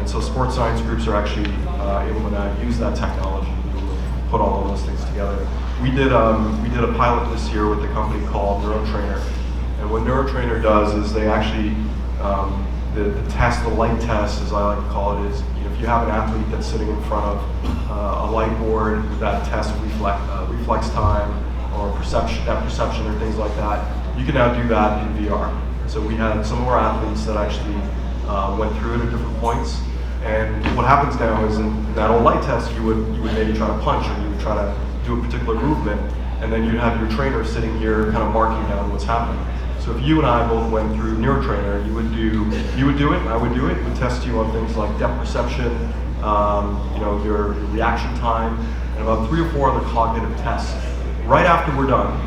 And so sports science groups are actually able to now use that technology to put all of those things together. We did a pilot this year with a company called NeuroTrainer. And what NeuroTrainer does is they actually, the test, the light test, as I like to call it, is if you have an athlete that's sitting in front of a light board that tests reflex time or perception or things like that, you can now do that in VR. So we had some of our athletes that actually went through it at different points. And what happens now is in that old light test, you would maybe try to punch or you would try to do a particular movement, and then you'd have your trainer sitting here kind of marking down what's happening. So if you and I both went through NeuroTrainer, you would do it, I would do it. We'd test you on things like depth perception, your reaction time, and about 3 or 4 other cognitive tests. Right after we're done,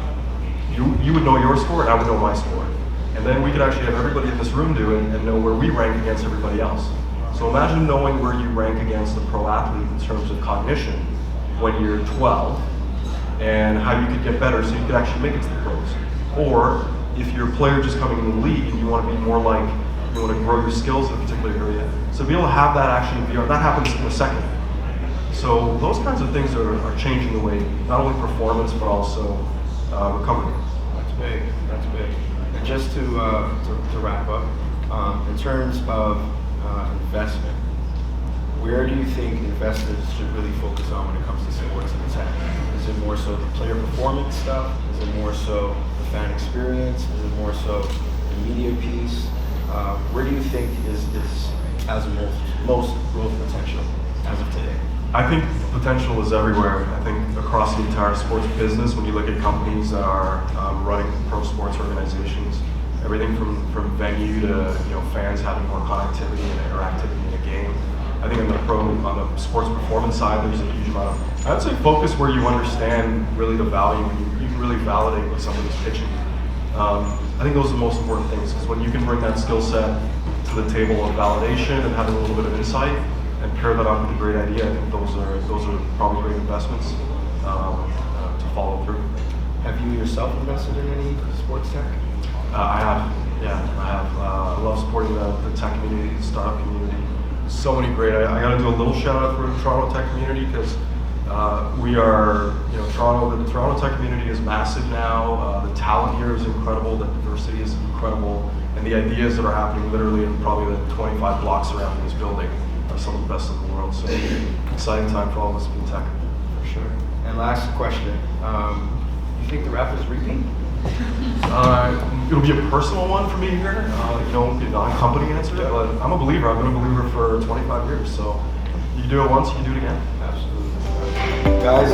you would know your score and I would know my score. And then we could actually have everybody in this room do it and know where we rank against everybody else. So imagine knowing where you rank against a pro athlete in terms of cognition when you're 12 and how you could get better so you could actually make it to the pros. Or if you're a player just coming in the league and you want to be more like, you want to grow your skills in a particular area. So to be able to have that actually in VR, that happens in a second. So those kinds of things are changing the way, not only performance, but also recovery. That's big, that's big. And just to wrap up, in terms of investment, where do you think investors should really focus on when it comes to sports and tech? Is it more so the player performance stuff? Is it more so the fan experience? Is it more so the media piece? Where do you think is has most growth potential as of today? I think potential is everywhere. I think across the entire sports business, when you look at companies that are running pro sports organizations, everything from venue to fans having more connectivity and interactivity in a game. I think on the sports performance side, there's a huge amount of, I'd say, focus where you understand really the value. You can really validate what somebody's pitching. I think those are the most important things, because when you can bring that skill set to the table of validation and having a little bit of insight and pair that up with a great idea, I think those are probably great investments to follow through. Have you yourself invested in any sports tech? I have. I love supporting the tech community, the startup community. So many great. I got to do a little shout out for the Toronto tech community because we are, Toronto. The Toronto tech community is massive now. The talent here is incredible. The diversity is incredible, and the ideas that are happening literally in probably the 25 blocks around this building are some of the best in the world. So exciting time for all of us to be in tech. For sure. And last question. You think the rap is repeat? It'll be a personal one for me here. It'll be a non-company answer, but I'm a believer. I've been a believer for 25 years. So you do it once, you can do it again. Absolutely. Guys,